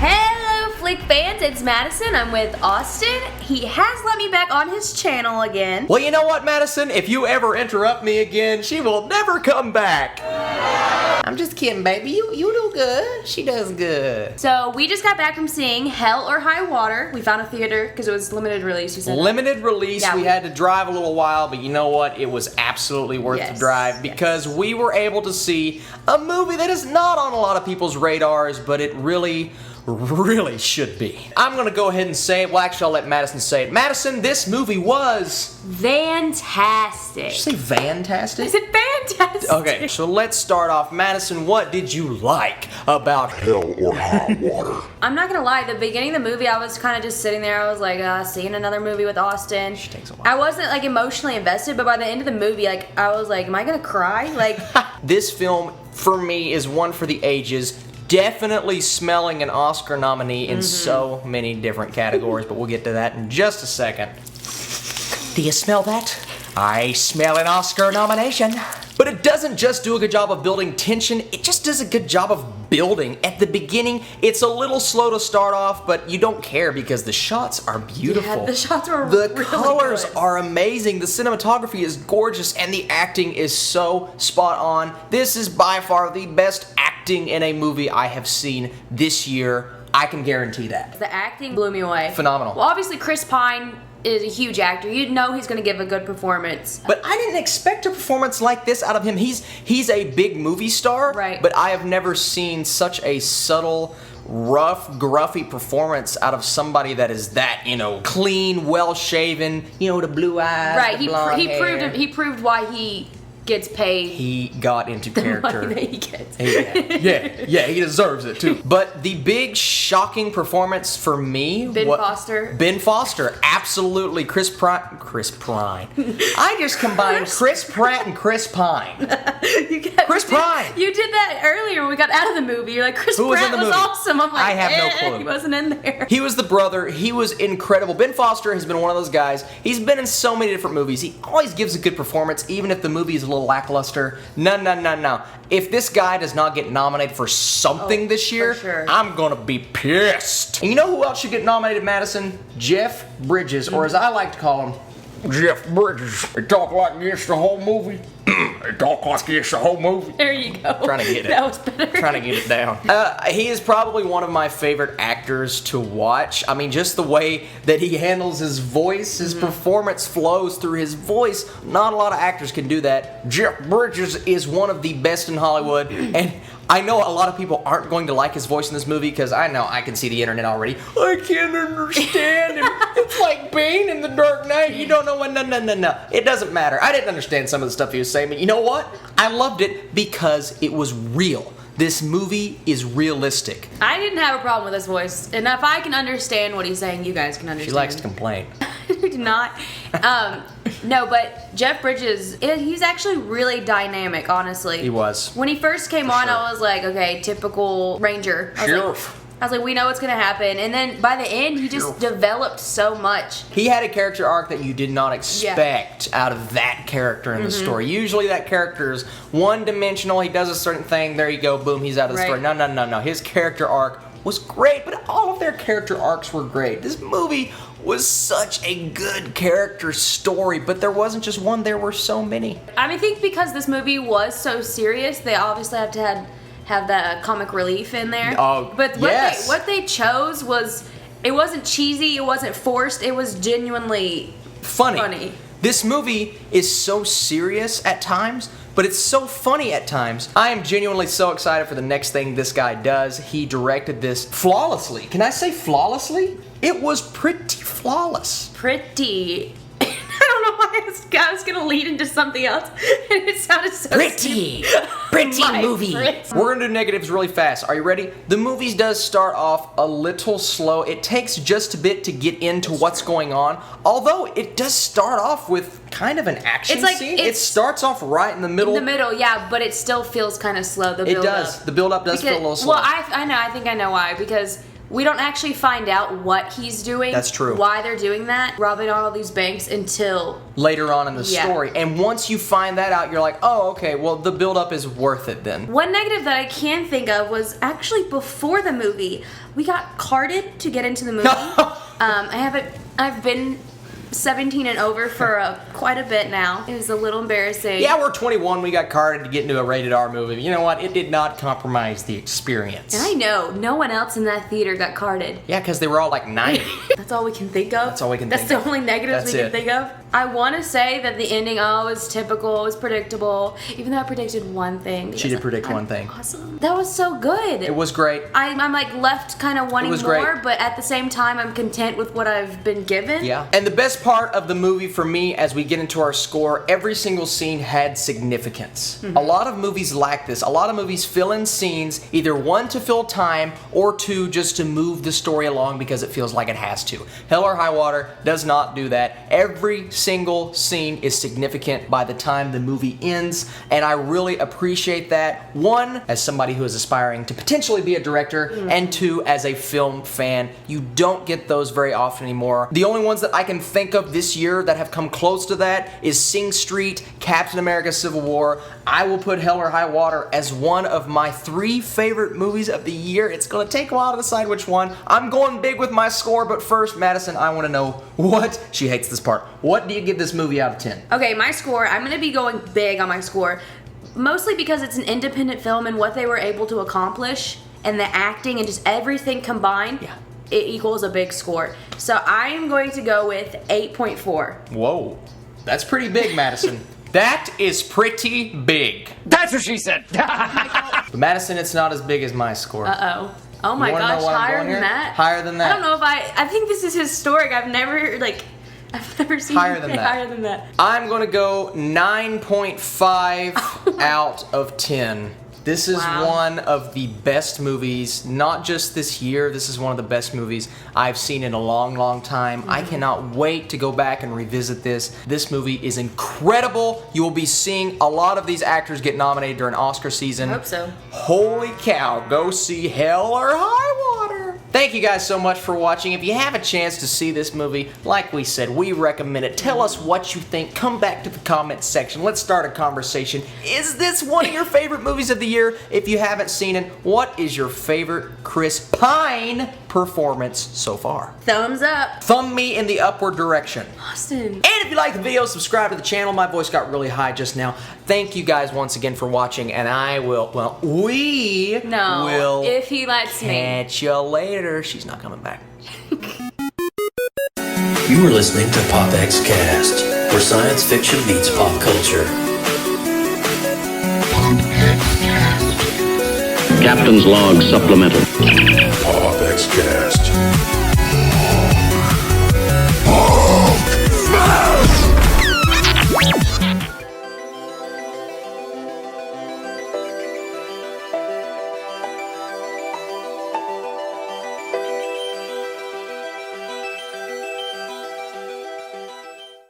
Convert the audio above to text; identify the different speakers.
Speaker 1: Hello, Flick fans. It's Madison. I'm with Austin. He has let me back on his channel again.
Speaker 2: Well, you know what, Madison? If you ever interrupt me again, she will never come back. I'm just kidding, baby. You do good. She does good.
Speaker 1: So we just got back from seeing Hell or High Water. We found a theater because it was limited release. You said
Speaker 2: Limited release.
Speaker 1: Yeah,
Speaker 2: we had to drive a little while, but you know what? It was absolutely worth the drive because we were able to see a movie that is not on a lot of people's radars, but it really should be. I'm gonna go ahead and say it. Well, actually, I'll let Madison say it. Madison, this movie was
Speaker 1: fantastic.
Speaker 2: Did you say fantastic?
Speaker 1: I said fantastic.
Speaker 2: Okay, so let's start off. Madison, what did you like about Hell or High Water?
Speaker 1: I'm not gonna lie, the beginning of the movie, I was kind of just sitting there. I was like, seeing another movie with Austin.
Speaker 2: She takes a while.
Speaker 1: I wasn't like emotionally invested, but by the end of the movie, like I was like, am I gonna cry? Like,
Speaker 2: this film for me is one for the ages. Definitely smelling an Oscar nominee in so many different categories, but we'll get to that in just a second. Do you smell that? I smell an Oscar nomination. But it doesn't just do a good job of building tension, it just does a good job of building. At the beginning, it's a little slow to start off, but you don't care because the shots are beautiful.
Speaker 1: yeah, the shots were
Speaker 2: The
Speaker 1: really
Speaker 2: colors
Speaker 1: good.
Speaker 2: are amazing, the cinematography is gorgeous, and the acting is so spot on. This is by far the best acting in a movie I have seen this year. I can guarantee that.
Speaker 1: The acting blew me away.
Speaker 2: Phenomenal.
Speaker 1: Well, obviously Chris Pine is a huge actor. You know he's gonna give a good performance.
Speaker 2: But I didn't expect a performance like this out of him. He's a big movie star,
Speaker 1: right?
Speaker 2: But I have never seen such a subtle, rough, gruffy performance out of somebody that is that, clean, well-shaven, the blue eyes,
Speaker 1: Right,
Speaker 2: the blonde hair.
Speaker 1: he proved why he gets paid.
Speaker 2: He got into
Speaker 1: the
Speaker 2: character.
Speaker 1: money that he gets.
Speaker 2: Yeah, he deserves it too. But the big shocking performance for me, Ben Foster, absolutely. Chris Pine. I just combined Chris Pratt and Chris Pine. Chris Pine.
Speaker 1: You did that earlier when we got out of the movie. You're like, Chris
Speaker 2: Who was
Speaker 1: Pratt
Speaker 2: in the
Speaker 1: was
Speaker 2: movie?
Speaker 1: awesome. I'm like,
Speaker 2: I have no clue.
Speaker 1: He wasn't in there.
Speaker 2: He was the brother. He was incredible. Ben Foster has been one of those guys. He's been in so many different movies. He always gives a good performance, even if the movie is a little lackluster. No. If this guy does not get nominated for something this year,
Speaker 1: for sure.
Speaker 2: I'm gonna be pissed. And you know who else should get nominated, Madison? Jeff Bridges, or as I like to call him, Jeff Bridges. They talk like this the whole movie. They talk like this the whole movie.
Speaker 1: There you go.
Speaker 2: Trying to get it.
Speaker 1: That was better.
Speaker 2: Trying to get it down. He is probably one of my favorite actors to watch. I mean, just the way that he handles his voice, his performance flows through his voice. Not a lot of actors can do that. Jeff Bridges is one of the best in Hollywood, and I know a lot of people aren't going to like his voice in this movie because I know I can see the internet already. I can't understand him. It's like Bane in The Dark Knight. You don't know when. No. It doesn't matter. I didn't understand some of the stuff he was saying, but you know what? I loved it because it was real. This movie is realistic.
Speaker 1: I didn't have a problem with his voice, and if I can understand what he's saying, you guys can understand.
Speaker 2: She likes to complain.
Speaker 1: I do not. No, but Jeff Bridges, he's actually really dynamic, honestly.
Speaker 2: He was.
Speaker 1: When he first came on, I was like, okay, typical Ranger. I was like, we know what's going to happen. And then by the end, he just developed so much.
Speaker 2: He had a character arc that you did not expect out of that character in the story. Usually that character is one-dimensional. He does a certain thing. There you go. Boom. He's out of the story. No. His character arc was great, but all of their character arcs were great. This movie was such a good character story, but there wasn't just one. There were so many.
Speaker 1: I think because this movie was so serious, they obviously have to have that comic relief in there.
Speaker 2: Oh,
Speaker 1: but what they chose was, it wasn't cheesy, it wasn't forced, it was genuinely funny.
Speaker 2: This movie is so serious at times, but it's so funny at times. I am genuinely so excited for the next thing this guy does. He directed this flawlessly. Can I say flawlessly? It was pretty flawless.
Speaker 1: Pretty. I don't know why I was gonna lead into something else, and it sounded so
Speaker 2: pretty movie. We're gonna do negatives really fast. Are you ready? The movie does start off a little slow. It takes just a bit to get into what's going on, although it does start off with kind of an action scene. It starts off right in the middle.
Speaker 1: Yeah, but it still feels kind of slow. The build-up.
Speaker 2: The build-up does feel a little slow.
Speaker 1: Well, I know. I think I know why. Because we don't actually find out what he's doing.
Speaker 2: That's true.
Speaker 1: Why they're doing that, robbing all these banks until
Speaker 2: later on in the
Speaker 1: Yeah.
Speaker 2: story. And once you find that out, you're like, oh, okay, well, the build-up is worth it then.
Speaker 1: One negative that I can think of was actually before the movie. We got carded to get into the movie. I've been 17 and over for quite a bit now. It was a little embarrassing.
Speaker 2: Yeah, we're 21. We got carded to get into a rated R movie. You know what? It did not compromise the experience.
Speaker 1: And I know no one else in that theater got carded.
Speaker 2: Yeah, because they were all like 90.
Speaker 1: That's all we can think of.
Speaker 2: That's all we can think
Speaker 1: That's
Speaker 2: of.
Speaker 1: the only negatives
Speaker 2: That's
Speaker 1: we can
Speaker 2: it.
Speaker 1: think of. I want to say that the ending, was typical, was predictable. Even though I predicted one thing.
Speaker 2: She did
Speaker 1: because
Speaker 2: predict
Speaker 1: I'm
Speaker 2: one thing.
Speaker 1: Awesome. That was so good.
Speaker 2: It was great.
Speaker 1: I'm like left kind of wanting
Speaker 2: was
Speaker 1: more,
Speaker 2: great.
Speaker 1: but at the same time, I'm content with what I've been given.
Speaker 2: Yeah. And the best part of the movie for me, as we get into our score, every single scene had significance. A lot of movies lack this. A lot of movies fill in scenes, either one, to fill time, or two, just to move the story along because it feels like it has to. Hell or High Water does not do that. Every single scene is significant by the time the movie ends, and I really appreciate that. One, as somebody who is aspiring to potentially be a director, and two, as a film fan. You don't get those very often anymore. The only ones that I can think of this year that have come close to that is Sing Street, Captain America Civil War. I will put Hell or High Water as one of my 3 favorite movies of the year. It's gonna take a while to decide which one. I'm going big with my score, but first, Madison, I wanna know what, she hates this part, what do you give this movie out of 10?
Speaker 1: Okay, my score, I'm going to be going big on my score. Mostly because it's an independent film and what they were able to accomplish and the acting and just everything combined.
Speaker 2: Yeah.
Speaker 1: It equals a big score. So I am going to go with 8.4.
Speaker 2: Whoa, that's pretty big, Madison. That is pretty big.
Speaker 3: That's what she said.
Speaker 2: But Madison, it's not as big as my score.
Speaker 1: Uh-oh. Oh my
Speaker 2: You wanna know
Speaker 1: gosh,
Speaker 2: what I'm
Speaker 1: higher
Speaker 2: going
Speaker 1: than
Speaker 2: here?
Speaker 1: that?
Speaker 2: Higher than that.
Speaker 1: I don't know if I think this is historic. I've never seen
Speaker 2: Higher
Speaker 1: anything
Speaker 2: than that.
Speaker 1: higher than that.
Speaker 2: I'm gonna go 9.5 out of 10. This is
Speaker 1: Wow.
Speaker 2: one of the best movies, not just this year, this is one of the best movies I've seen in a long, long time. I cannot wait to go back and revisit this. This movie is incredible. You will be seeing a lot of these actors get nominated during Oscar season.
Speaker 1: I hope so.
Speaker 2: Holy cow, go see Hell or High Water. Thank you guys so much for watching. If you have a chance to see this movie, like we said, we recommend it. Tell us what you think. Come back to the comments section. Let's start a conversation. Is this one of your favorite movies of the year? If you haven't seen it, what is your favorite Chris Pine performance so far?
Speaker 1: Thumbs up.
Speaker 2: Thumb me in the upward direction.
Speaker 1: Austin.
Speaker 2: And if you like the video, subscribe to the channel. My voice got really high just now. Thank you guys once again for watching, and we
Speaker 1: No.
Speaker 2: will
Speaker 1: If he lets me.
Speaker 2: catch you later. She's not coming back.
Speaker 4: You are listening to PopX Cast, where science fiction meets pop culture.
Speaker 5: Captain's Log Supplemental.
Speaker 4: PopX Cast.